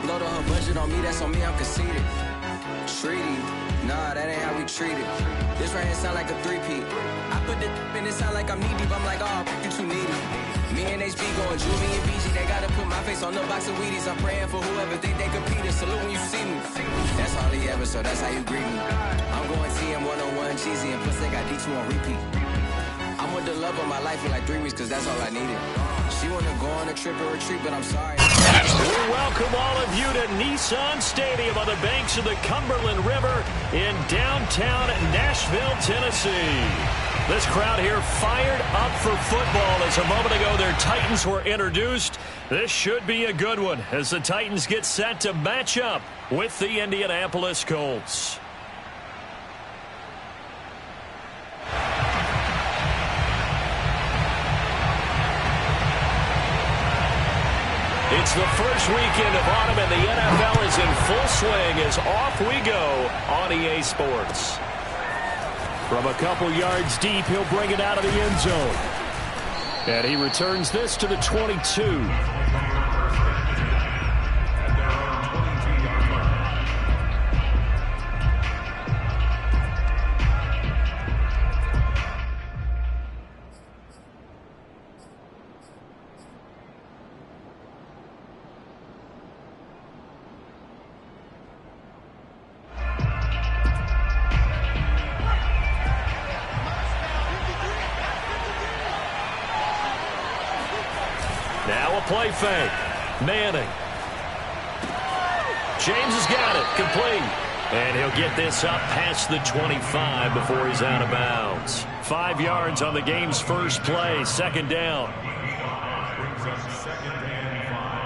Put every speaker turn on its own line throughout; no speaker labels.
load on her budget on me, that's on me, I'm conceited. Treaty, nah, that ain't how we treat it. This right here sound like a three-peat. I put the in it sound like I'm knee-deep, I'm like, oh, you too needy. Me and HB going Juvie and BG, they gotta put my face on the box of Wheaties. I'm praying for whoever think they compete and salute when you see me. That's all he ever, so that's how you greet me. I'm going TM 101 cheesy, and plus they got D2 on repeat. I'm with the love of my life for like 3 weeks, cause that's all I needed. She wanna go on a trip or retreat, but I'm sorry.
We welcome all of you to Nissan Stadium on the banks of the Cumberland River in downtown Nashville, Tennessee. This crowd here fired up for football as a moment ago their Titans were introduced. This should be a good one as the Titans get set to match up with the Indianapolis Colts. It's the first weekend of autumn, and the NFL is in full swing as off we go on EA Sports. From a couple yards deep, he'll bring it out of the end zone. And he returns this to the 22. Now a play fake. Manning. James has got it. Complete. And he'll get this up past the 25 before he's out of bounds. 5 yards on the game's first play. Second down.
Brings up second and 5.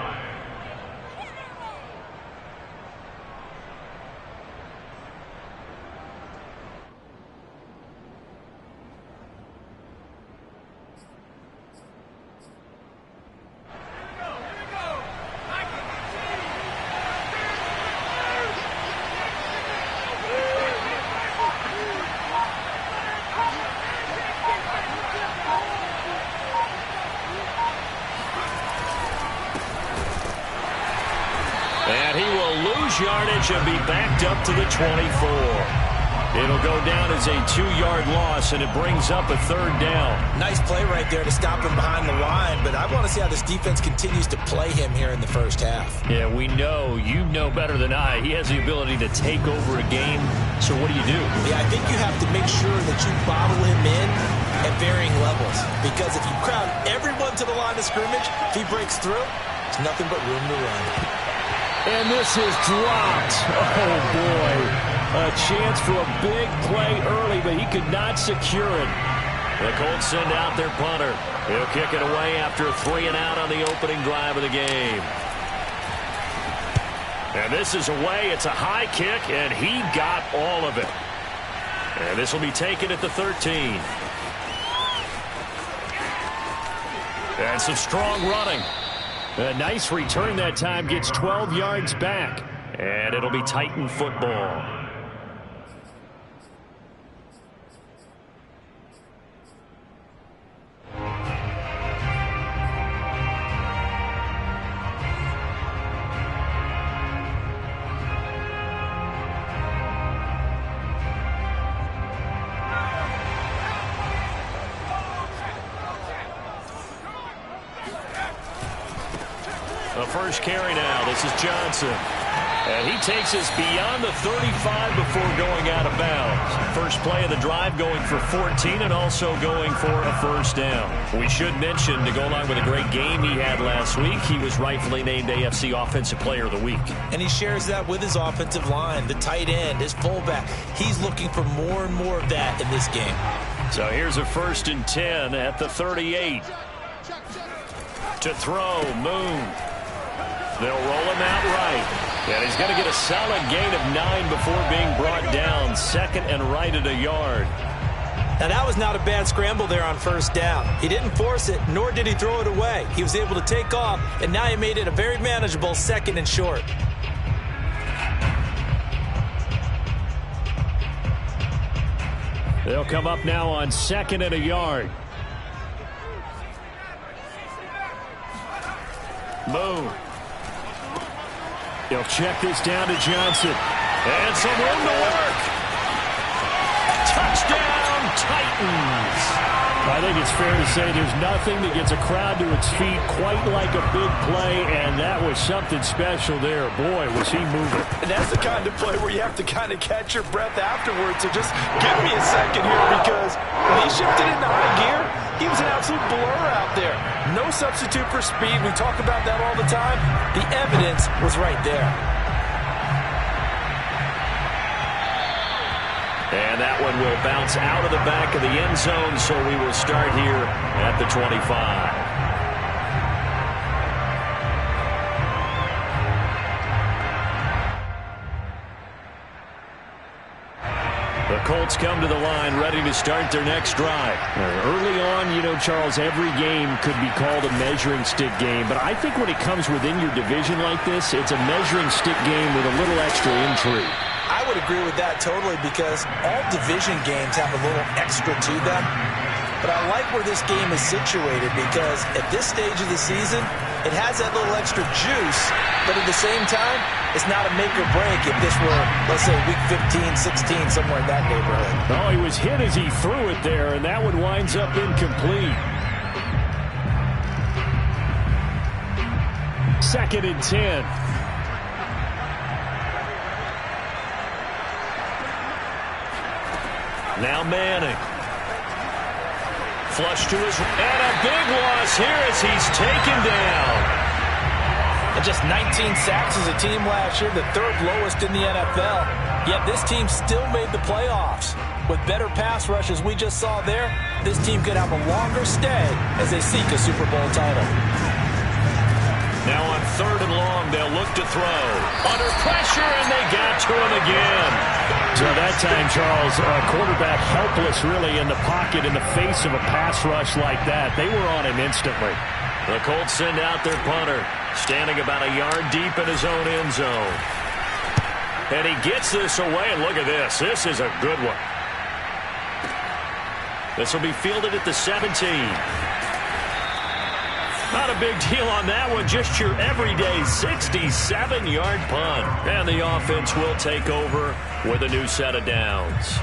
And he will lose yardage and be backed up to the 24. It'll go down as a 2-yard loss, and it brings up a third down.
Nice play right there to stop him behind the line, but I want to see how this defense continues to play him here in the first half.
Yeah, we know, you know better than I, he has the ability to take over a game. So what do you do?
Yeah, I think you have to make sure that you bottle him in at varying levels, because if you crowd everyone to the line of scrimmage, if he breaks through, there's nothing but room to run.
And this is dropped. Oh, boy. A chance for a big play early, but he could not secure it. The Colts send out their punter. He'll kick it away after a 3 and out on the opening drive of the game. And this is away. It's a high kick, and he got all of it. And this will be taken at the 13. And some strong running. A nice return that time, gets 12 yards back. And it'll be Titan football. The first carry now. This is Johnson. And he takes us beyond the 35 before going out of bounds. First play of the drive going for 14 and also going for a first down. We should mention, to go along with a great game he had last week, he was rightfully named AFC Offensive Player of the Week.
And he shares that with his offensive line, the tight end, his fullback. He's looking for more and more of that in this game.
So here's a 1st and 10 at the 38. To throw, Moon. They'll roll him out right. And he's going to get a solid gain of 9 before being brought down. 2nd and right at a yard.
Now, that was not a bad scramble there on first down. He didn't force it, nor did he throw it away. He was able to take off, and now he made it a very manageable 2nd and short.
They'll come up now on 2nd and a yard. Moon. He'll check this down to Johnson. And some room to work. Touchdown, Titans. I think it's fair to say there's nothing that gets a crowd to its feet quite like a big play, and that was something special there. Boy, was he moving.
And that's the kind of play where you have to kind of catch your breath afterwards. So just give me a second here, because when he shifted into high gear, he was an absolute blur out there. No substitute for speed. We talk about that all the time. The evidence was right there.
And that one will bounce out of the back of the end zone, so we will start here at the 25. The Colts come to the line ready to start their next drive. Early on, you know, Charles, every game could be called a measuring stick game, but I think when it comes within your division like this, it's a measuring stick game with a little extra intrigue.
I would agree with that totally, because all division games have a little extra to them. But I like where this game is situated, because at this stage of the season, it has that little extra juice, but at the same time, it's not a make or break if this were, let's say, week 15, 16, somewhere in that neighborhood.
Oh, he was hit as he threw it there, and that one winds up incomplete. 2nd and 10. Now Manning. Flush to his... And a big loss here as he's taken down.
And just 19 sacks as a team last year, the 3rd lowest in the NFL. Yet this team still made the playoffs. With better pass rush as we just saw there, this team could have a longer stay as they seek a Super Bowl title.
Now on 3rd and long, they'll look to throw. Under pressure, and they got to him again. So that time, Charles, quarterback helpless really in the pocket in the face of a pass rush like that. They were on him instantly. The Colts send out their punter, standing about a yard deep in his own end zone. And he gets this away, and look at this. This is a good one. This will be fielded at the 17. Not a big deal on that one, just your everyday 67-yard punt. And the offense will take over with a new set of downs.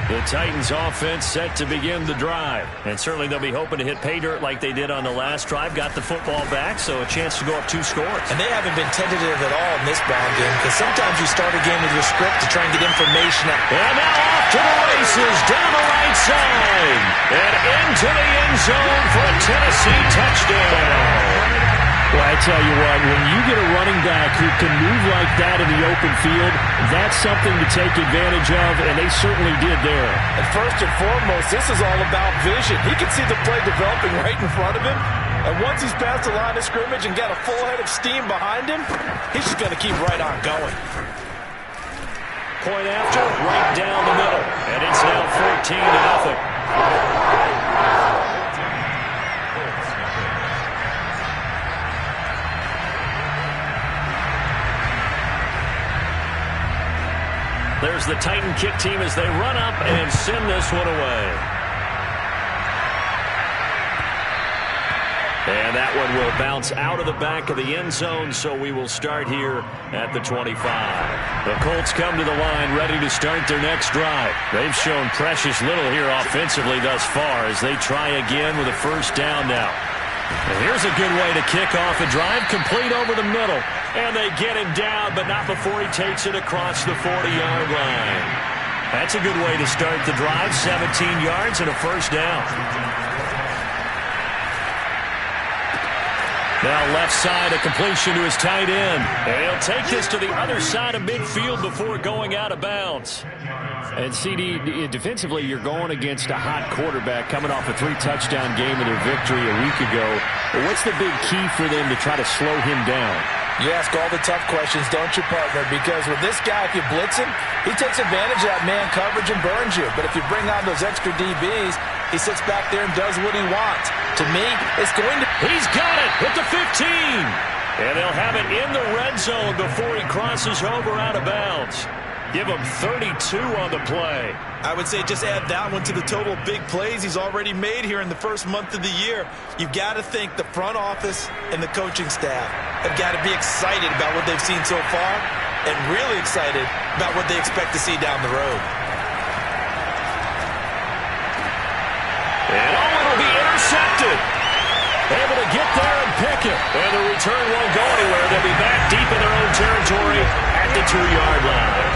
The Titans offense set to begin the drive. And certainly they'll be hoping to hit pay dirt like they did on the last drive. Got the football back, so a chance to go up 2 scores.
And they haven't been tentative at all in this ball game, because sometimes you start a game with your script to try and get information out.
And now off to the races, down the right side. And into the end zone for a Tennessee touchdown. Well, I tell you what, when you get a running back who can move like that in the open field, that's something to take advantage of, and they certainly did there.
And first and foremost, this is all about vision. He can see the play developing right in front of him, and once he's past the line of scrimmage and got a full head of steam behind him, he's just going to keep right on going.
Point after, right down the middle, and it's now 14-0. There's the Titan kick team as they run up and send this one away. And that one will bounce out of the back of the end zone, so we will start here at the 25. The Colts come to the line ready to start their next drive. They've shown precious little here offensively thus far as they try again with a first down now. And here's a good way to kick off a drive, complete over the middle. And they get him down, but not before he takes it across the 40-yard line. That's a good way to start the drive, 17 yards and a first down. Now left side, a completion to his tight end. And he'll take this to the other side of midfield before going out of bounds. And CD, defensively, you're going against a hot quarterback coming off a 3-touchdown game in their victory a week ago. But what's the big key for them to try to slow him down?
You ask all the tough questions, don't you, partner? Because with this guy, if you blitz him, he takes advantage of that man coverage and burns you. But if you bring on those extra DBs, he sits back there and does what he wants. To me, it's going to...
He's got it at the 15. And they'll have it in the red zone before he crosses over out of bounds. Give him 32 on the play.
I would say just add that one to the total big plays he's already made here in the first month of the year. You've got to think the front office and the coaching staff have got to be excited about what they've seen so far and really excited about what they expect to see down the road.
And it'll be intercepted. Able to get there and pick it. And the return won't go anywhere. They'll be back deep in their own territory at the 2-yard line.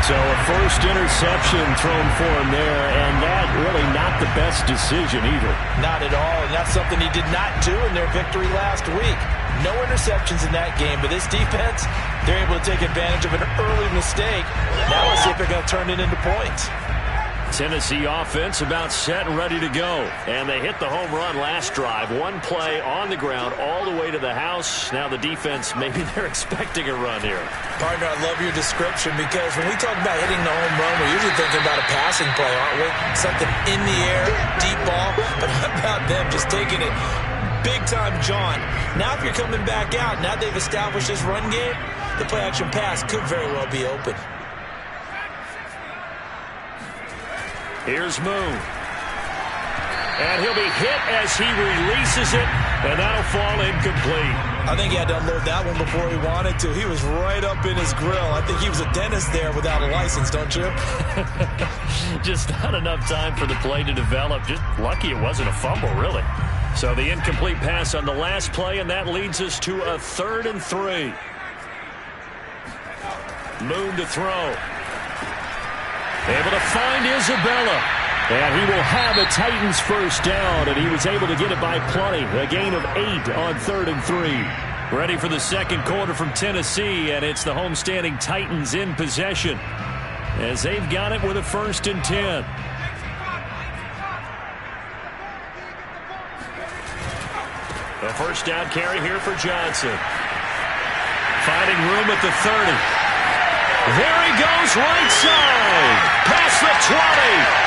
So a first interception thrown for him there, and that really not the best decision either.
Not at all, and that's something he did not do in their victory last week. No interceptions in that game, but this defense, they're able to take advantage of an early mistake. Now let's see if they're going to turn it into points.
Tennessee offense about set and ready to go. And they hit the home run last drive. One play on the ground all the way to the house. Now the defense, maybe they're expecting a run here.
Partner, I love your description because when we talk about hitting the home run, we're usually thinking about a passing play, aren't we? Something in the air, deep ball. But how about them just taking it big-time jaunt? Now if you're coming back out, now they've established this run game, the play-action pass could very well be open.
Here's Moon. And he'll be hit as he releases it, and that'll fall incomplete.
I think he had to unload that one before he wanted to. He was right up in his grill. I think he was a dentist there without a license, don't you?
Just not enough time for the play to develop. Just lucky it wasn't a fumble, really. So the incomplete pass on the last play, and that leads us to a 3rd and 3. Moon to throw. Able to find Isabella. And he will have a Titans first down, and he was able to get it by plenty. A gain of 8 on 3rd and 3. Ready for the second quarter from Tennessee, and it's the homestanding Titans in possession as they've got it with a 1st and 10. A first down carry here for Johnson. Finding room at the 30. There he goes, right side. Past the 20.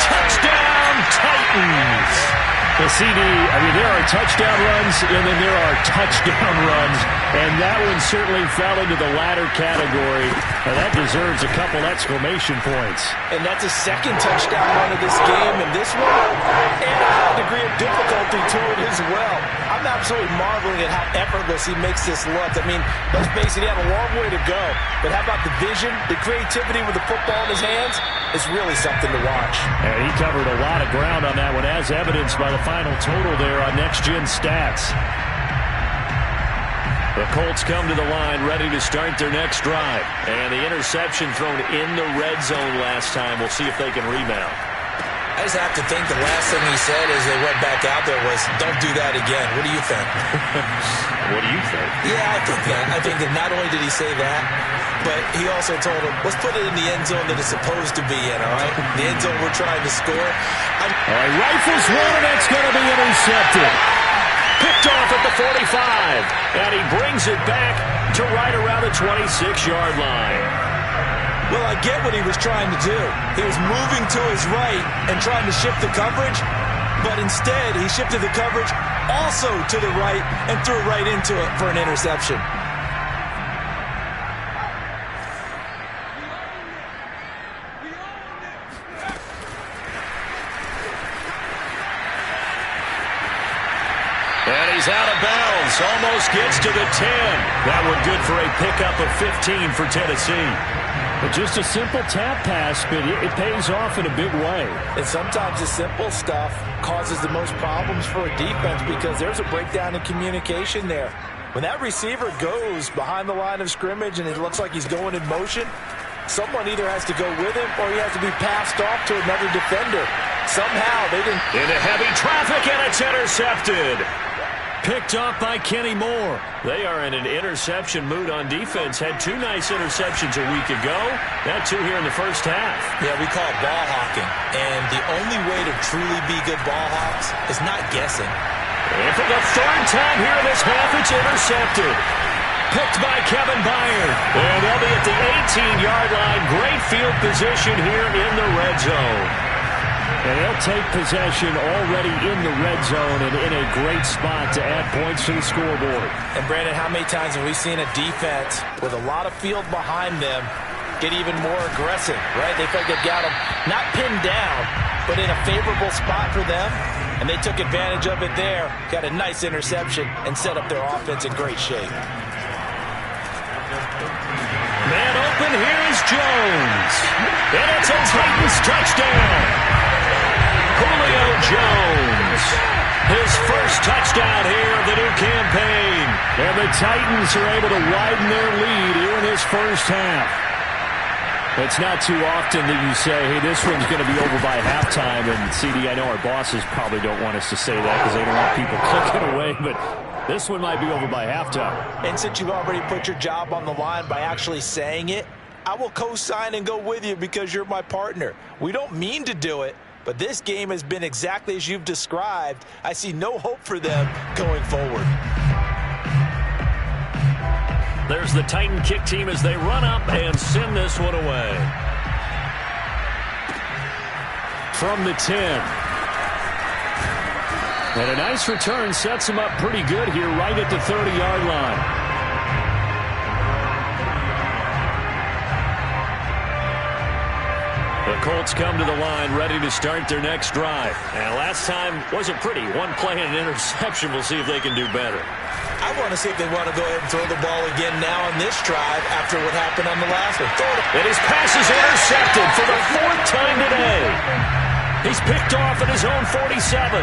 Touchdown, Titans. The CD, there are touchdown runs, and then there are touchdown runs, and that one certainly fell into the latter category, and that deserves a couple exclamation points.
And that's a second touchdown run of this game, and this one, and a high degree of difficulty to it as well. I'm absolutely marveling at how effortless he makes this look. Let's face it, he had a long way to go, but how about the vision, the creativity with the football in his hands? It's really something to watch.
And he covered a lot of ground on that one, as evidenced by the final total there on Next Gen Stats. The Colts come to the line ready to start their next drive. And the interception thrown in the red zone last time. We'll see if they can rebound.
I just have to think the last thing he said as they went back out there was, don't do that again. What do you think?
What do you think?
Yeah, I think that. I think that not only did he say that, but he also told him, let's put it in the end zone that it's supposed to be in, all right? The end zone we're trying to score.
All right, rifles one, and it's going to be intercepted. Picked off at the 45, and he brings it back to right around the 26-yard line.
Well, I get what he was trying to do. He was moving to his right and trying to shift the coverage, but instead he shifted the coverage also to the right and threw it right into it for an interception.
And he's out of bounds. Almost gets to the 10. That one good for a pickup of 15 for Tennessee. But just a simple tap pass, but it pays off in a big way.
And sometimes the simple stuff causes the most problems for a defense because there's a breakdown in communication there. When that receiver goes behind the line of scrimmage and it looks like he's going in motion, someone either has to go with him or he has to be passed off to another defender. Somehow they didn't.
Into heavy traffic, and it's intercepted. Picked off by Kenny Moore. They are in an interception mood on defense. Had 2 nice interceptions a week ago. Now 2 here in the first half.
Yeah, we call it ball hawking. And the only way to truly be good ball hawks is not guessing.
And for the 3rd time here in this half, it's intercepted. Picked by Kevin Byard. And they'll be at the 18-yard line. Great field position here in the red zone. And they'll take possession already in the red zone and in a great spot to add points to the scoreboard.
And, Brandon, how many times have we seen a defense with a lot of field behind them get even more aggressive, right? They felt they've got them not pinned down, but in a favorable spot for them, and they took advantage of it there, got a nice interception, and set up their offense in great shape.
Man open, here's Jones. And it's a Titans touchdown. Julio Jones. His first touchdown here of the new campaign. And the Titans are able to widen their lead here in this first half. It's not too often that you say, hey, this one's going to be over by halftime. And, CD, I know our bosses probably don't want us to say that because they don't want people clicking away. But this one might be over by halftime.
And since you've already put your job on the line by actually saying it, I will co-sign and go with you because you're my partner. We don't mean to do it, but this game has been exactly as you've described. I see no hope for them going forward.
There's the Titan kick team as they run up and send this one away. From the 10. And a nice return sets him up pretty good here right at the 30-yard line. The Colts come to the line ready to start their next drive. And last time wasn't pretty. One play and an interception. We'll see if they can do better.
I want to see if they want to go ahead and throw the ball again now on this drive after what happened on the last one.
And his pass is intercepted for the 4th time today. He's picked off at his own 47.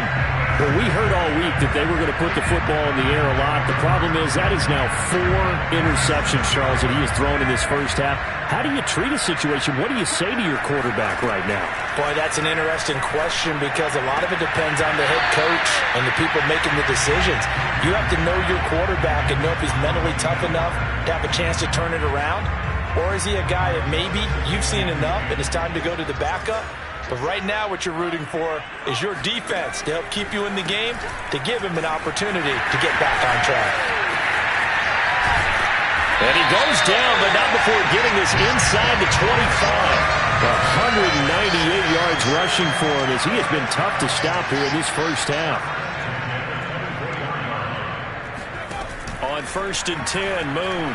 Well, we heard all week that they were going to put the football in the air a lot. The problem is that is now 4 interceptions, Charles, that he has thrown in this first half. How do you treat a situation? What do you say to your quarterback right now?
Boy, that's an interesting question because a lot of it depends on the head coach and the people making the decisions. You have to know your quarterback and know if he's mentally tough enough to have a chance to turn it around. Or is he a guy that maybe you've seen enough and it's time to go to the backup? But right now what you're rooting for is your defense to help keep you in the game, to give him an opportunity to get back on track.
And he goes down, but not before getting this inside the 25. 198 yards rushing for him as he has been tough to stop here in this first half. On 1st and 10, Moon.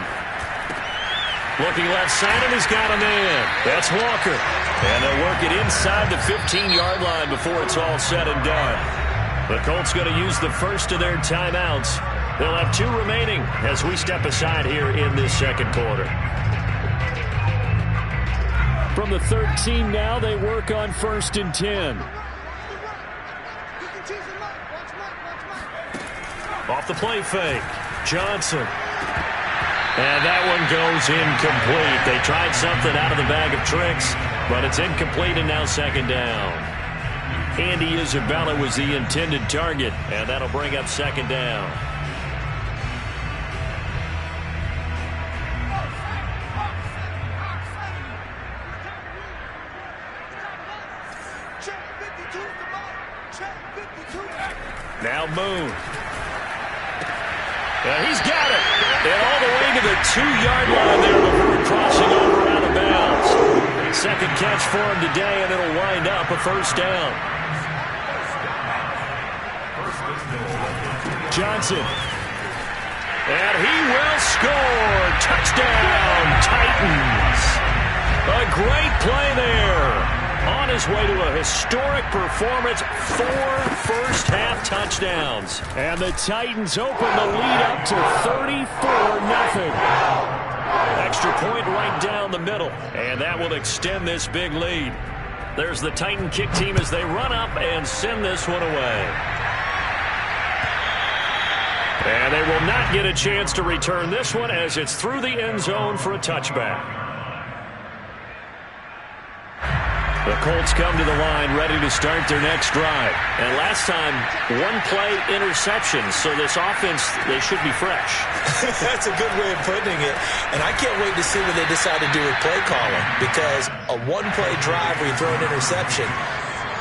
Looking left side, and he's got a man. That's Walker. And they'll work it inside the 15-yard line before it's all said and done. The Colts going to use the first of their timeouts. They'll have 2 remaining as we step aside here in this second quarter. From the 13 now, they work on 1st and 10. Off the play fake. Johnson. And that one goes incomplete. They tried something out of the bag of tricks, but it's incomplete and now 2nd down. Andy Isabella was the intended target, and that'll bring up 2nd down. Now Moon. And he's got it. And all the way to the 2-yard line there before crossing over out of bounds. Second catch for him today, and it'll wind up a 1st down. Johnson. And he will score. Touchdown, Titans. A great play there. On his way to a historic performance, 4 first-half touchdowns. And the Titans open the lead up to 34-0. Extra point right down the middle, and that will extend this big lead. There's the Titan kick team as they run up and send this one away. And they will not get a chance to return this one as it's through the end zone for a touchback. The Colts come to the line ready to start their next drive. And last time, 1-play interception. So this offense, they should be fresh.
That's a good way of putting it. And I can't wait to see what they decide to do with play calling. Because a 1-play drive where you throw an interception,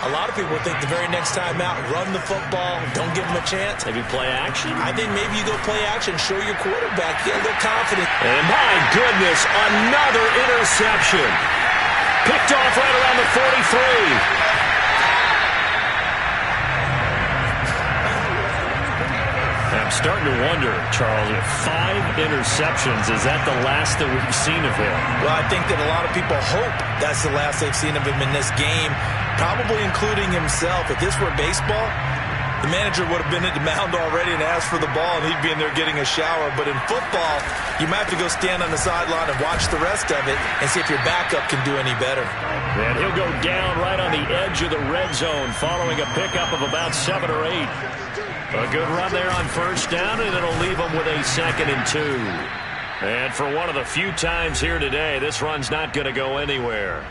a lot of people think the very next time out, run the football, don't give them a chance.
Maybe play action?
I think maybe you go play action, show your quarterback, get a little confidence.
And my goodness, another interception. Picked off right around the 43. And starting to wonder, Charles, if 5 interceptions, is that the last that we've seen of him?
Well, I think that a lot of people hope that's the last they've seen of him in this game, probably including himself. If this were baseball, the manager would have been at the mound already and asked for the ball, and he'd be in there getting a shower. But in football, you might have to go stand on the sideline and watch the rest of it and see if your backup can do any better.
And he'll go down right on the edge of the red zone following a pickup of about 7 or 8. A good run there on first down, and it'll leave them with a 2nd and 2. And for one of the few times here today, this run's not going to go anywhere.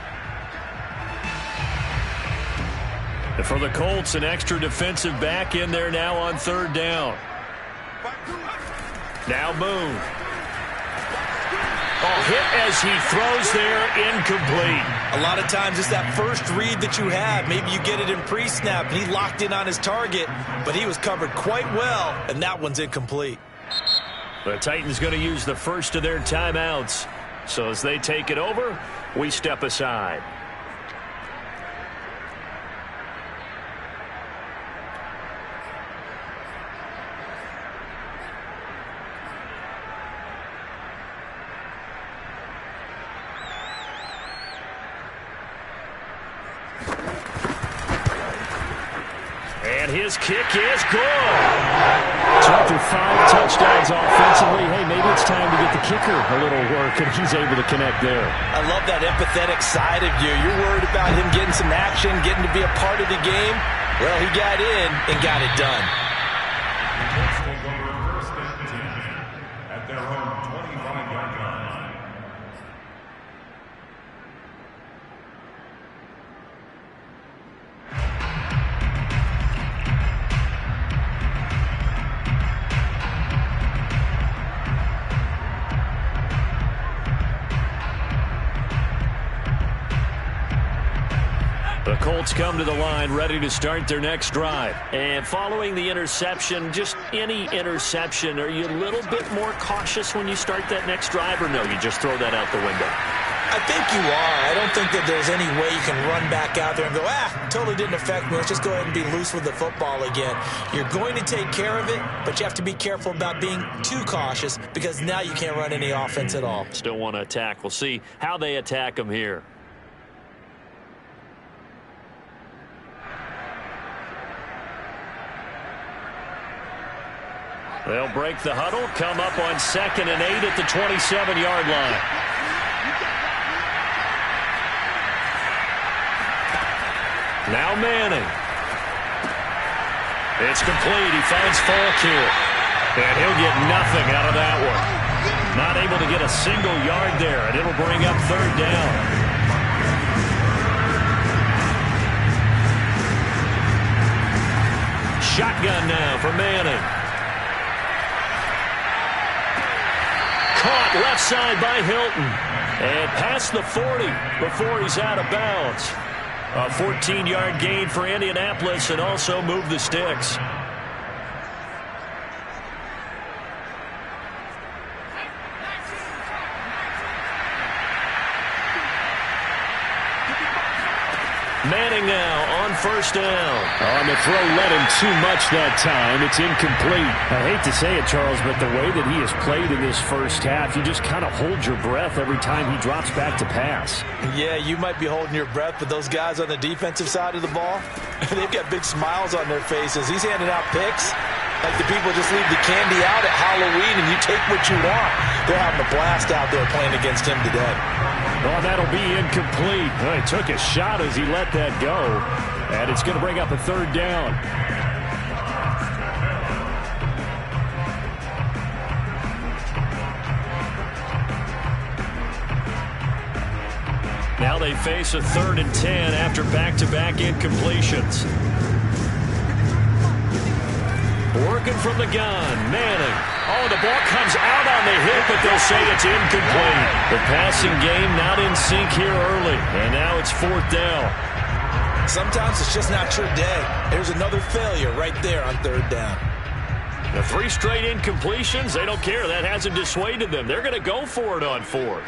And for the Colts, an extra defensive back in there now on 3rd down. Now Boone. Oh, hit as he throws there, incomplete.
A lot of times it's that first read that you have. Maybe you get it in pre-snap, and he locked in on his target, but he was covered quite well, and that one's incomplete.
The Titans going to use the first of their timeouts. So as they take it over, we step aside. His kick is good.
So after 5 touchdowns offensively, hey, maybe it's time to get the kicker a little work, and he's able to connect there.
I love that empathetic side of you. You're worried about him getting some action, getting to be a part of the game. Well, he got in and got it done.
The Colts will go first and 10 at their own 25-yard line.
The Colts come to the line ready to start their next drive. And following the interception, just any interception, are you a little bit more cautious when you start that next drive, or no, you just throw that out the window?
I think you are. I don't think that there's any way you can run back out there and go, totally didn't affect me. Let's just go ahead and be loose with the football again. You're going to take care of it, but you have to be careful about being too cautious because now you can't run any offense at all.
Still want to attack. We'll see how they attack them here. They'll break the huddle, come up on 2nd and 8 at the 27-yard line. Now Manning. It's complete. He finds Falk here. And he'll get nothing out of that one. Not able to get a single yard there, and it'll bring up 3rd down. Shotgun now for Manning. Caught left side by Hilton. And past the 40 before he's out of bounds. A 14-yard gain for Indianapolis and also move the sticks. Manning now on 1st down.
On the throw, led him too much that time. It's incomplete. I hate to say it, Charles, but the way that he has played in this first half, you just kind of hold your breath every time he drops back to pass.
Yeah, you might be holding your breath, but those guys on the defensive side of the ball, they've got big smiles on their faces. He's handing out picks like the people just leave the candy out at Halloween and you take what you want. They're having a blast out there playing against him today.
Oh, that'll be incomplete. Well, he took a shot as he let that go. And it's going to bring up a 3rd down.
Now they face a 3rd and 10 after back-to-back incompletions. Working from the gun, Manning. Oh, the ball comes out on the hit, but they'll say it's incomplete. The passing game not in sync here early, and now it's 4th down.
Sometimes it's just not your day. There's another failure right there on 3rd down.
The 3 straight incompletions, they don't care. That hasn't dissuaded them. They're going to go for it on 4th.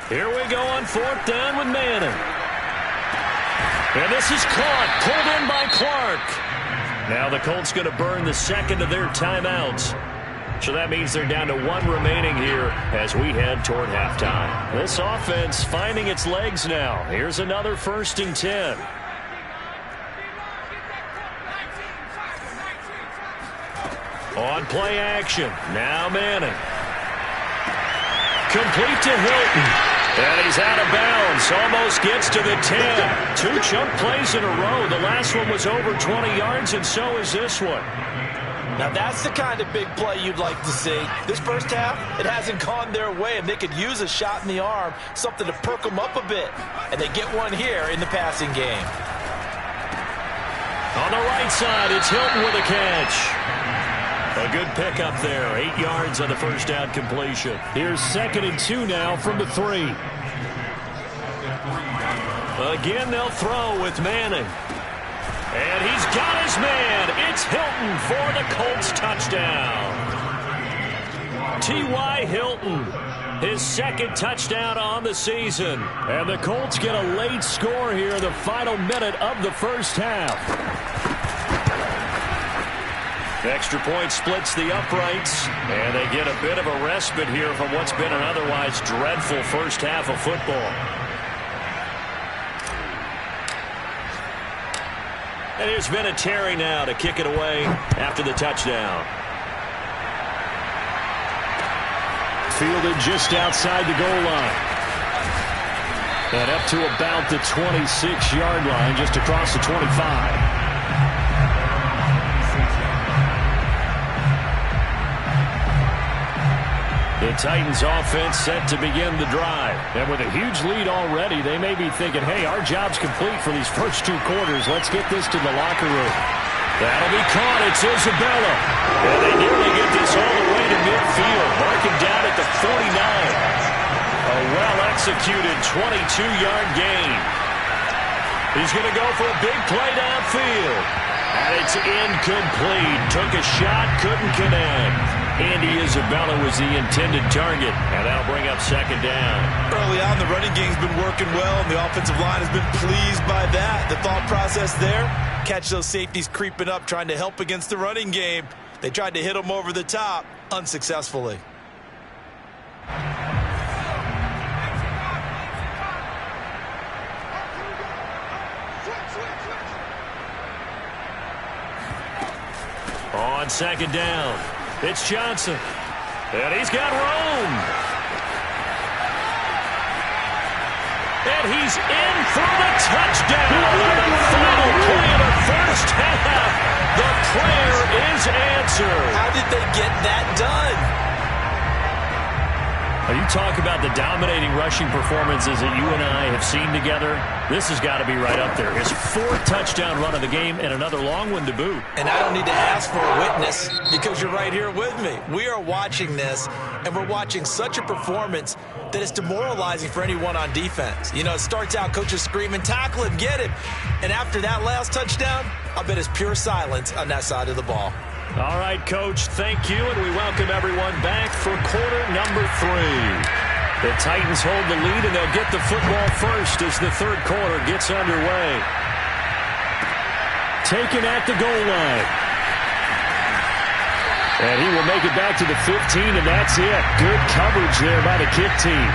Here we go on 4th down with Manning. And this is caught, pulled in by Clark. Now the Colts going to burn the second of their timeouts. So that means they're down to one remaining here as we head toward halftime. This offense finding its legs now. Here's another 1st and 10. On play action. Now Manning. Complete to Hilton. And he's out of bounds. Almost gets to the 10. 2 chunk plays in a row. The last one was over 20 yards, and so is this one.
Now that's the kind of big play you'd like to see. This first half, it hasn't gone their way, and they could use a shot in the arm, something to perk them up a bit. And they get one here in the passing game.
On the right side, it's Hilton with a catch. A good pickup there. 8 yards on the first down completion.
Here's 2nd and 2 now from the 3.
Again, they'll throw with Manning. And he's got his man. It's Hilton for the Colts touchdown. T.Y. Hilton, his 2nd touchdown on the season.
And the Colts get a late score here in the final minute of the first half.
Extra point splits the uprights, and they get a bit of a respite here from what's been an otherwise dreadful first half of football. And there's been a Terry now to kick it away after the touchdown.
Fielded just outside the goal line. And up to about the 26-yard line, just across the 25.
The Titans offense set to begin the drive.
And with a huge lead already, they may be thinking, hey, our job's complete for these first 2 quarters. Let's get this to the locker room.
That'll be caught. It's Isabella. And they nearly get this all the way to midfield. Marking down at the 49. A well-executed 22-yard gain. He's going to go for a big play downfield. And it's incomplete. Took a shot, couldn't connect. Andy Isabella was the intended target, and that'll bring up 2nd down.
Early on, the running game's been working well, and the offensive line has been pleased by that. The thought process there, catch those safeties creeping up, trying to help against the running game. They tried to hit them over the top, unsuccessfully.
On 2nd down, it's Johnson. And he's got room. And he's in for the touchdown. The final play of the first half. The prayer is answered.
How did they get that done?
You talk about the dominating rushing performances that you and I have seen together. This has got to be right up there. His 4th touchdown run of the game and another long one to boot.
And I don't need to ask for a witness because you're right here with me. We are watching this, and we're watching such a performance that is demoralizing for anyone on defense. You know, it starts out coaches screaming, tackle him, get him. And after that last touchdown, I bet it's pure silence on that side of the ball.
All right, Coach, thank you, and we welcome everyone back for quarter number 3. The Titans hold the lead, and they'll get the football first as the 3rd quarter gets underway.
Taken at the goal line. And he will make it back to the 15, and that's it. Good coverage there by the kick team.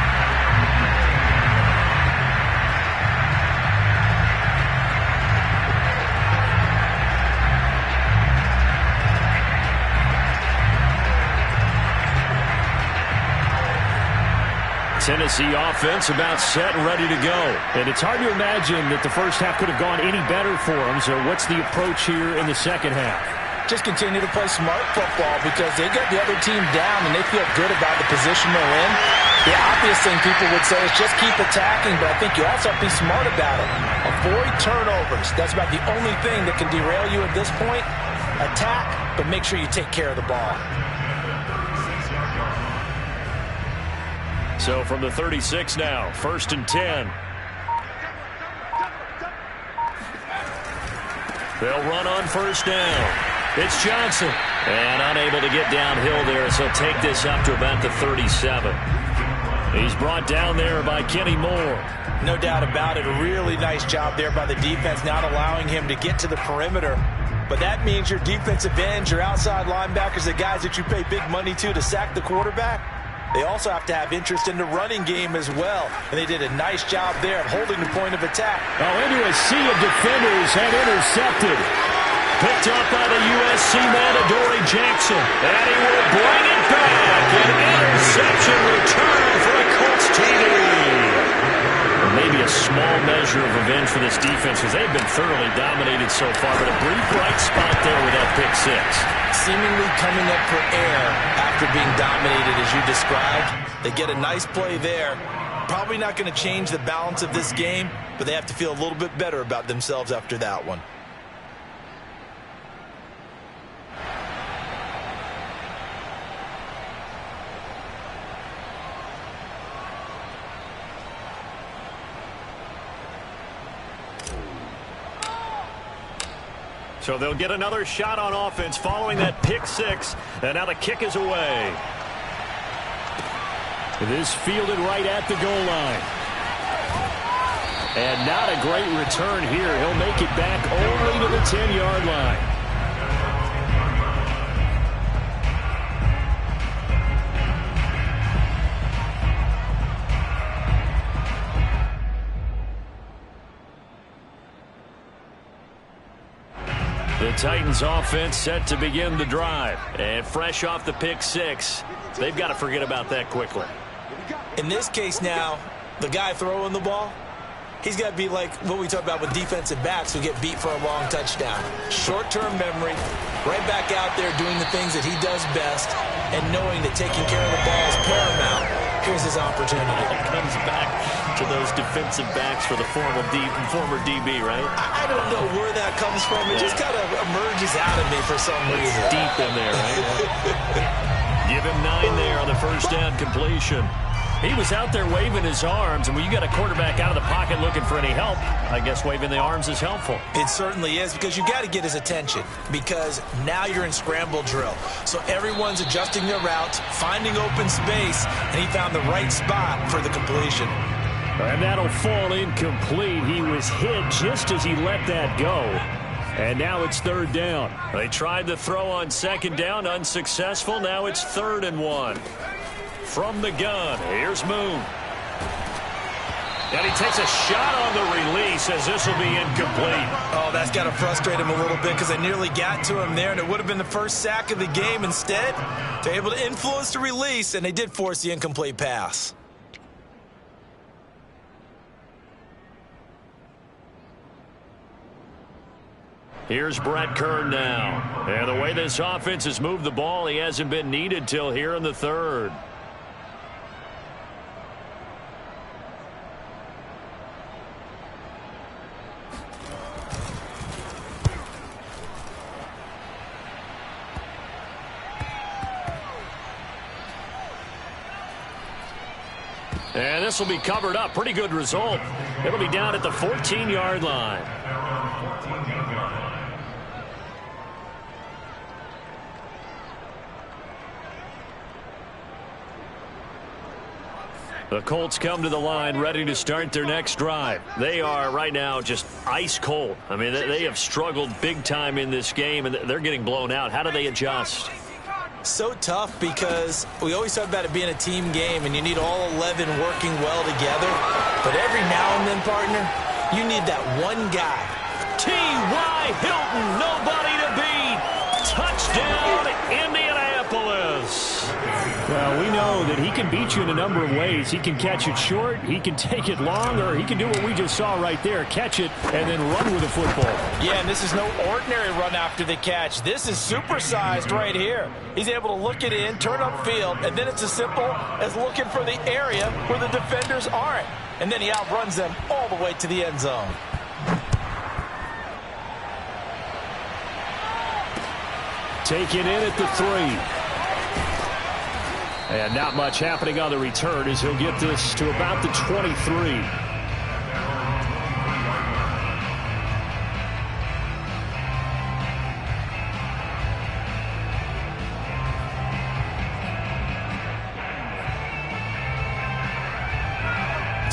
Tennessee offense about set and ready to go.
And it's hard to imagine that the first half could have gone any better for them. So what's the approach here in the second half?
Just continue to play smart football because they got the other team down and they feel good about the position they're in. The obvious thing people would say is just keep attacking, but I think you also have to be smart about it. Avoid turnovers. That's about the only thing that can derail you at this point. Attack, but make sure you take care of the ball.
So from the 36 now, 1st and 10. They'll run on 1st down. It's Johnson. And unable to get downhill there, so take this up to about the 37. He's brought down there by Kenny Moore.
No doubt about it. A really nice job there by the defense, not allowing him to get to the perimeter. But that means your defensive ends, your outside linebackers, the guys that you pay big money to sack the quarterback, they also have to have interest in the running game as well. And they did a nice job there of holding the point of attack.
Oh, into a sea of defenders and intercepted.
Picked up by the USC man, Adoree Jackson. And he will bring it back. An interception return for a Colts TD. Maybe a small measure of revenge for this defense because they've been thoroughly dominated so far. But a brief bright spot there with that pick six.
Seemingly coming up for air after being dominated as you described. They get a nice play there. Probably not going to change the balance of this game, but they have to feel a little bit better about themselves after that one.
So they'll get another shot on offense following that pick six. And now the kick is away.
It is fielded right at the goal line. And not a great return here. He'll make it back only to the 10-yard line.
The Titans offense set to begin the drive. And fresh off the pick six, they've got to forget about that quickly.
In this case now, the guy throwing the ball, he's got to be like what we talk about with defensive backs who get beat for a long touchdown. Short-term memory, right back out there doing the things that he does best, and knowing that taking care of the ball is paramount. Here's his opportunity.
It comes back to those defensive backs for the former DB, right?
I don't know where that comes from. It just kind of emerges out of me for some reason.
It's deep in there, right? Give him 9 there on the first down completion. He was out there waving his arms, and when you got a quarterback out of the pocket looking for any help, I guess waving the arms is helpful.
It certainly is, because you got to get his attention, because now you're in scramble drill. So everyone's adjusting their routes, finding open space, and he found the right spot for the completion.
And that'll fall incomplete. He was hit just as he let that go. And now it's third down.
They tried to throw on second down, unsuccessful. Now it's 3rd and 1. From the gun, here's Moon. And he takes a shot on the release as this will be incomplete.
Oh, that's got to frustrate him a little bit because they nearly got to him there, and it would have been the first sack of the game. Instead, they're able to influence the release, and they did force the incomplete pass.
Here's Brett Kern now. And the way this offense has moved the ball, he hasn't been needed till here in the 3rd. And this will be covered up. Pretty good result. It'll be down at the 14-yard line. The Colts come to the line ready to start their next drive. They are right now just ice cold. I mean, they have struggled big time in this game, and they're getting blown out. How do they adjust?
So tough, because we always talk about it being a team game and you need all 11 working well together. But every now and then, partner, you need that one guy.
T.Y. Hilton, nobody to beat. Touchdown, Indianapolis.
Well, we know that he can beat you in a number of ways. He can catch it short, he can take it long, or he can do what we just saw right there, catch it and then run with the football.
Yeah, and this is no ordinary run after the catch. This is supersized right here. He's able to look it in, turn upfield, and then it's as simple as looking for the area where the defenders aren't. And then he outruns them all the way to the end zone.
Taken in at the 3. And not much happening on the return as he'll get this to about the 23.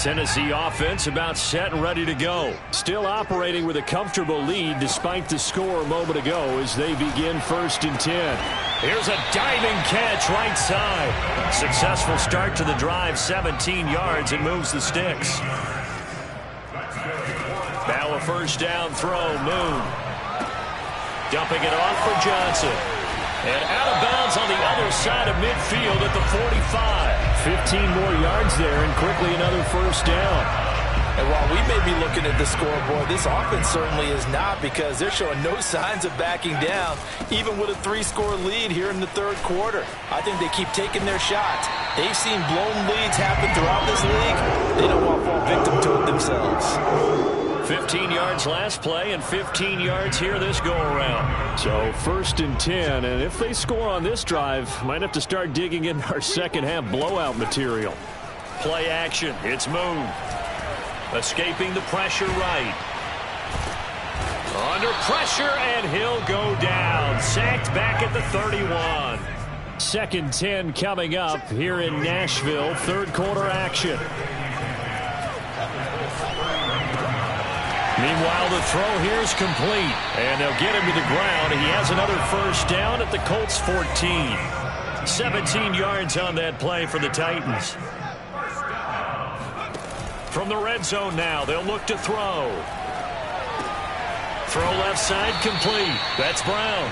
Tennessee offense about set and ready to go. Still operating with a comfortable lead despite the score a moment ago as they begin 1st and 10. Here's a diving catch right side. Successful start to the drive, 17 yards, and moves the sticks. Now a 1st down throw, Moon. Dumping it off for Johnson. And out of bounds on the other side of midfield at the 45. 15 more yards there and quickly another 1st down.
And while we may be looking at the scoreboard, this offense certainly is not, because they're showing no signs of backing down, even with a 3-score lead here in the 3rd quarter. I think they keep taking their shots. They've seen blown leads happen throughout this league. They don't want to fall victim to it themselves.
15 yards last play and 15 yards here this go-around.
So 1st and 10, and if they score on this drive, might have to start digging in our second-half blowout material.
Play action. It's Moon. Escaping the pressure right. Under pressure, and he'll go down. Sacked back at the 31.
2nd 10 coming up here in Nashville. 3rd quarter action.
Meanwhile, the throw here is complete, and they'll get him to the ground. He has another 1st down at the Colts 14. 17 yards on that play for the Titans. From the red zone now, they'll look to throw. Throw left side complete. That's Brown.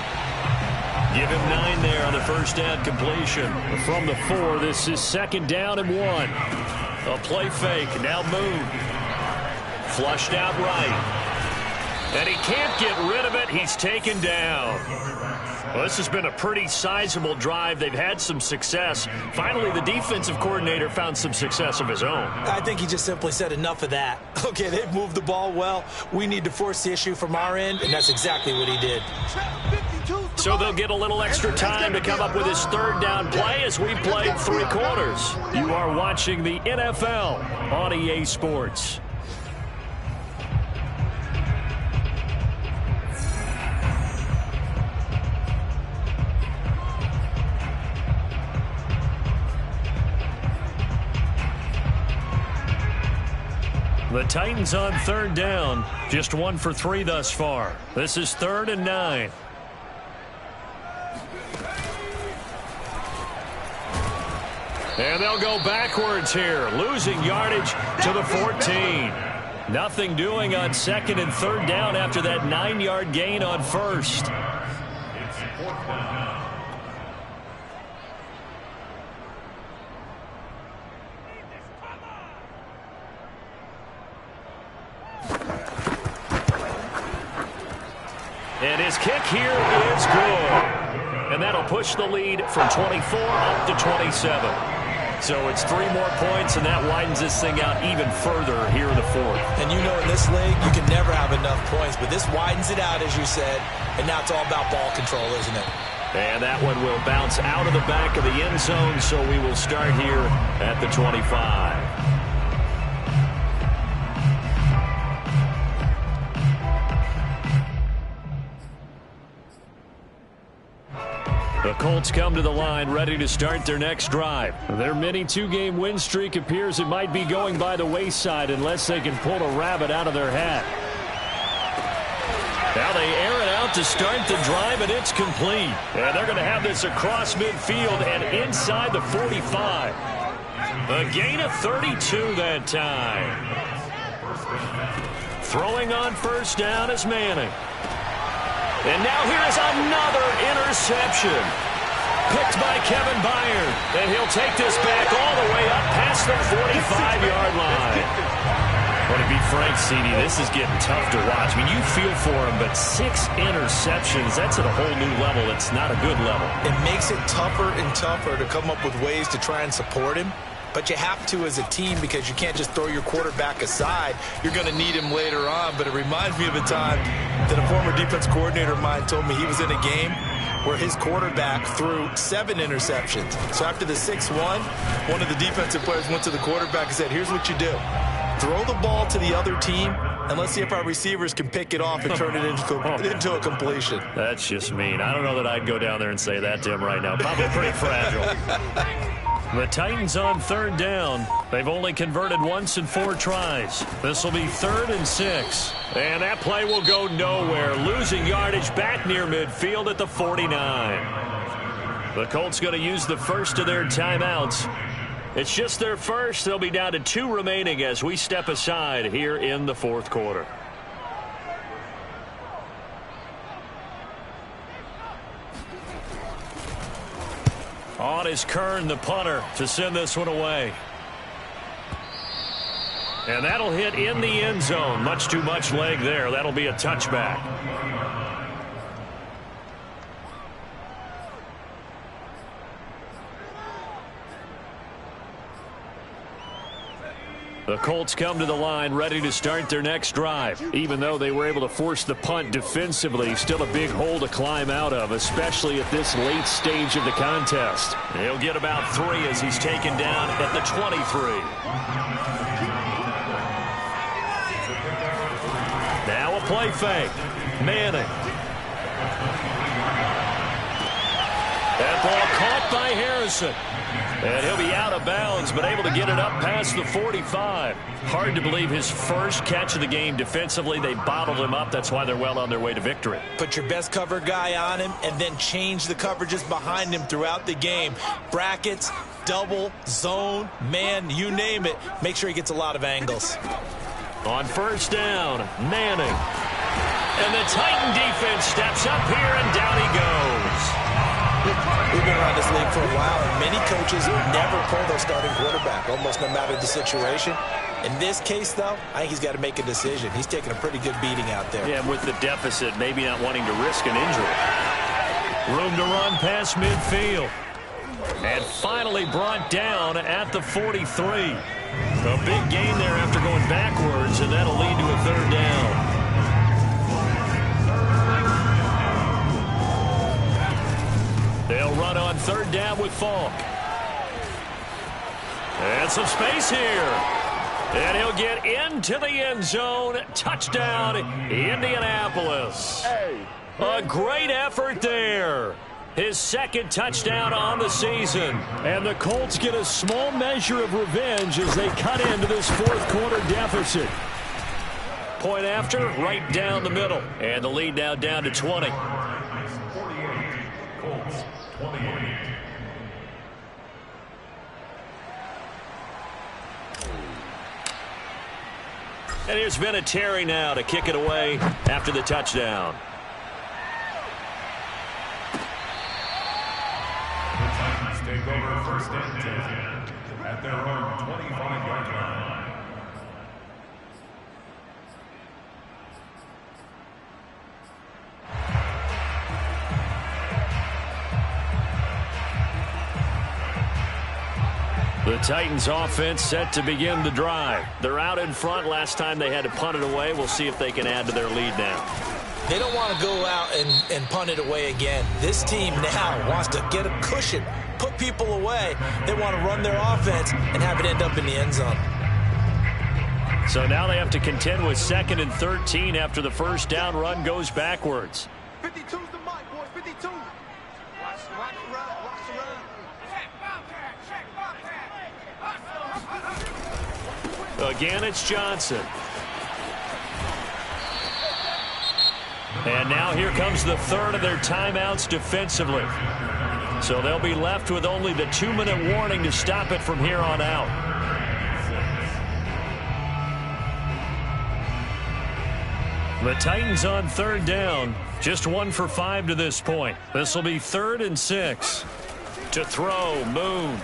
Give him 9 there on the 1st down completion.
From the 4, this is 2nd down and 1.
A play fake. Now Moon. Flushed out right. And he can't get rid of it. He's taken down. Well, this has been a pretty sizable drive. They've had some success. Finally, the defensive coordinator found some success of his own.
I think he just simply said enough of that. Okay, they've moved the ball well. We need to force the issue from our end, and that's exactly what he did.
So they'll get a little extra time to come up with his 3rd down play as we played 3 quarters.
You are watching the NFL on EA Sports.
The Titans on 3rd down. Just 1 for 3 thus far. This is 3rd and 9. And they'll go backwards here, losing yardage to the 14. Nothing doing on 2nd and 3rd down after that 9-yard gain on 1st. And his kick here is good. And that'll push the lead from 24 up to 27. So it's 3 more points, and that widens this thing out even further here in the 4th.
And you know, in this league, you can never have enough points, but this widens it out, as you said, and now it's all about ball control, isn't it?
And that one will bounce out of the back of the end zone, so we will start here at the 25. The Colts come to the line ready to start their next drive.
Their mini 2-game win streak appears it might be going by the wayside unless they can pull a rabbit out of their hat.
Now they air it out to start the drive, and it's complete. And they're going to have this across midfield and inside the 45. A gain of 32 that time. Throwing on 1st down is Manning. And now here is another interception. Picked by Kevin Byard. And he'll take this back all the way up past the 45-yard line. Well, to be frank, CD, this is getting tough to watch. I mean, you feel for him, but 6 interceptions, that's at a whole new level. It's not a good level.
It makes it tougher and tougher to come up with ways to try and support him. But you have to as a team, because you can't just throw your quarterback aside. You're going to need him later on. But it reminds me of a time that a former defense coordinator of mine told me he was in a game where his quarterback threw 7 interceptions. So after the 6-1, one of the defensive players went to the quarterback and said, here's what you do. Throw the ball to the other team, and let's see if our receivers can pick it off and turn it into a completion.
That's just mean. I don't know that I'd go down there and say that to him right now. Probably pretty fragile. The Titans on third down. They've only converted once in 4 tries. This will be 3rd and 6. And that play will go nowhere. Losing yardage back near midfield at the 49. The Colts going to use the first of their timeouts. It's just their first. They'll be down to 2 remaining as we step aside here in the 4th quarter. On is Kern, the punter, to send this one away. And that'll hit in the end zone. Much too much leg there. That'll be a touchback. The Colts come to the line ready to start their next drive. Even though they were able to force the punt defensively, still a big hole to climb out of, especially at this late stage of the contest. He'll get about 3 as he's taken down at the 23. Now a play fake. Manning. That ball caught by Harrison. And he'll be out of bounds, but able to get it up past the 45. Hard to believe his first catch of the game defensively. They bottled him up. That's why they're well on their way to victory.
Put your best cover guy on him and then change the coverages behind him throughout the game. Brackets, double, zone, man, you name it. Make sure he gets a lot of angles.
On first down, Manning. And the Titan defense steps up here, and down he goes.
We've been around this league for a while, and many coaches never pull their starting quarterback, almost no matter the situation. In this case, though, I think he's got to make a decision. He's taking a pretty good beating out there.
Yeah, with the deficit, maybe not wanting to risk an injury. Room to run past midfield. And finally brought down at the 43. A big gain there after going backwards, and that'll lead to a 3rd down. They'll run on 3rd down with Falk. And some space here. And he'll get into the end zone. Touchdown, Indianapolis. A great effort there. His 2nd touchdown on the season.
And the Colts get a small measure of revenge as they cut into this 4th quarter deficit.
Point after, right down the middle. And the lead now down to 20. And here's Vinatieri now to kick it away after the touchdown.
The Titans take over 1st and 10 at their own 25-yard line.
The Titans offense set to begin the drive. They're out in front. Last time they had to punt it away. We'll see if they can add to their lead now.
They don't want to go out and punt it away again. This team now wants to get a cushion, put people away. They want to run their offense and have it end up in the end zone.
So now they have to contend with 2nd and 13 after the first down run goes backwards.
52's the mic, boys. 52. Watch the run. Watch the run.
Again, it's Johnson. And now here comes the 3rd of their timeouts defensively. So they'll be left with only the 2-minute warning to stop it from here on out. The Titans on 3rd down. Just 1 for 5 to this point. This will be 3rd and 6. To throw, Moon.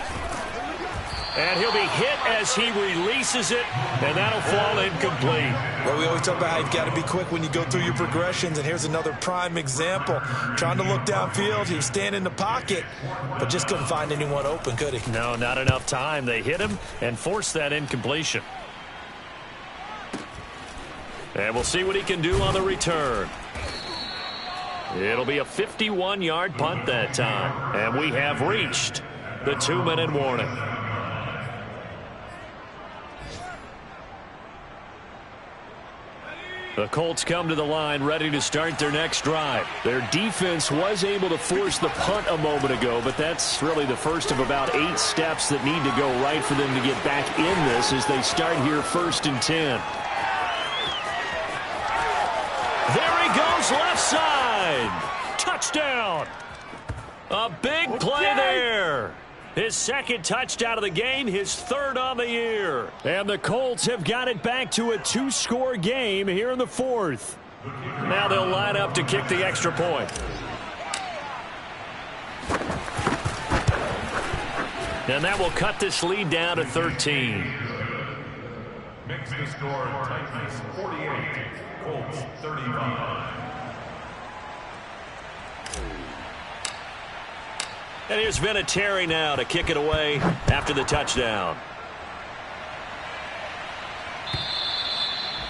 And he'll be hit as he releases it, and that'll fall incomplete.
Well, we always talk about how you've got to be quick when you go through your progressions, and here's another prime example. Trying to look downfield, he was standing in the pocket, but just couldn't find anyone open, could he?
No, not enough time. They hit him and forced that incompletion. And we'll see what he can do on the return. It'll be a 51-yard punt that time, and we have reached the 2-minute warning. The Colts come to the line ready to start their next drive. Their defense was able to force the punt a moment ago, but that's really the first of about 8 steps that need to go right for them to get back in this as they start here 1st and 10. There he goes, left side. Touchdown. A big play there. His 2nd touchdown of the game, his 3rd on the year. And the Colts have got it back to a 2-score game here in the 4th. Now they'll line up to kick the extra point. And that will cut this lead down to 13.
Makes the score Titans 48, Colts 35.
And here's Vinatieri now to kick it away after the touchdown.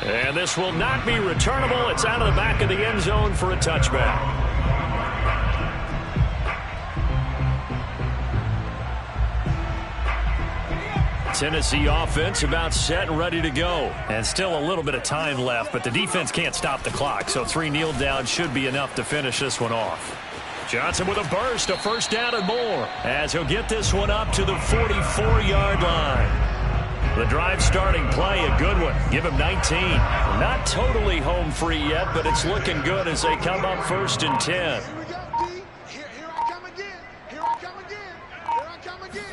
And this will not be returnable. It's out of the back of the end zone for a touchback. Tennessee offense about set and ready to go. And still a little bit of time left, but the defense can't stop the clock. So 3 kneel downs should be enough to finish this one off. Johnson with a burst, a 1st down and more, as he'll get this one up to the 44-yard line. The drive starting play, a good one. Give him 19. Not totally home free yet, but it's looking good as they come up 1st and 10.
Here we go, D. Here I come again. Here I come again. Here I come again.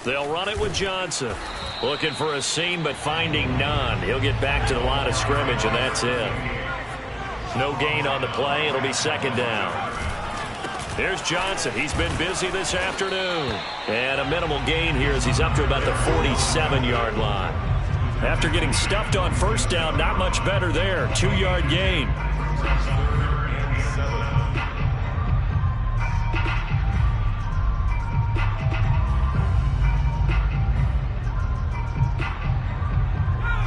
They'll run it with Johnson. Looking for a seam, but finding none. He'll get back to the line of scrimmage, and that's it. No gain on the play. It'll be 2nd down. Here's Johnson. He's been busy this afternoon. And a minimal gain here as he's up to about the 47-yard line. After getting stuffed on 1st down, not much better there. 2-yard gain.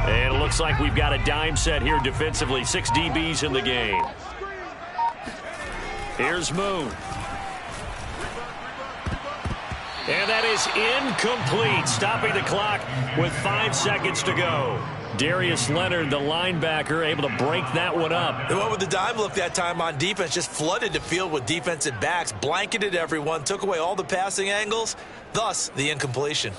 And it looks like we've got a dime set here defensively. 6 DBs in the game. Here's Moon. And that is incomplete, stopping the clock with 5 seconds to go. Darius Leonard, the linebacker, able to break that one up.
They went with the dime look that time on defense, just flooded the field with defensive backs, blanketed everyone, took away all the passing angles, thus the incompletion.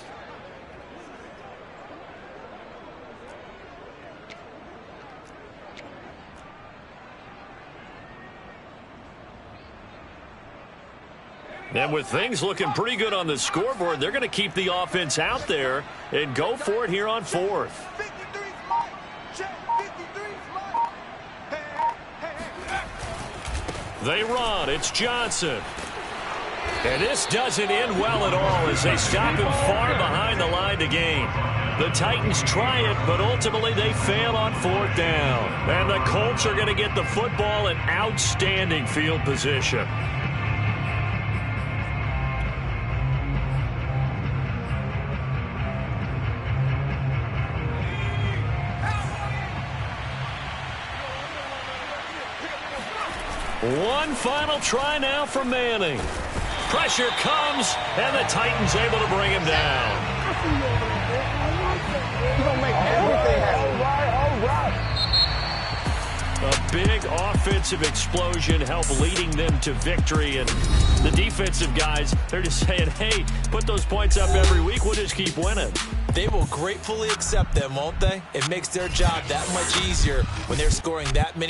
And with things looking pretty good on the scoreboard, they're going to keep the offense out there and go for it here on 4th.
53 Mike. Check 53 Mike. Hey.
They run. It's Johnson. And this doesn't end well at all as they stop him far behind the line to gain. The Titans try it, but ultimately they fail on 4th down. And the Colts are going to get the football in outstanding field position. One final try now for Manning. Pressure comes, and the Titans able to bring him down. A big offensive explosion helped leading them to victory, and the defensive guys, they're just saying, hey, put those points up every week, we'll just keep winning.
They will gratefully accept them, won't they? It makes their job that much easier when they're scoring that many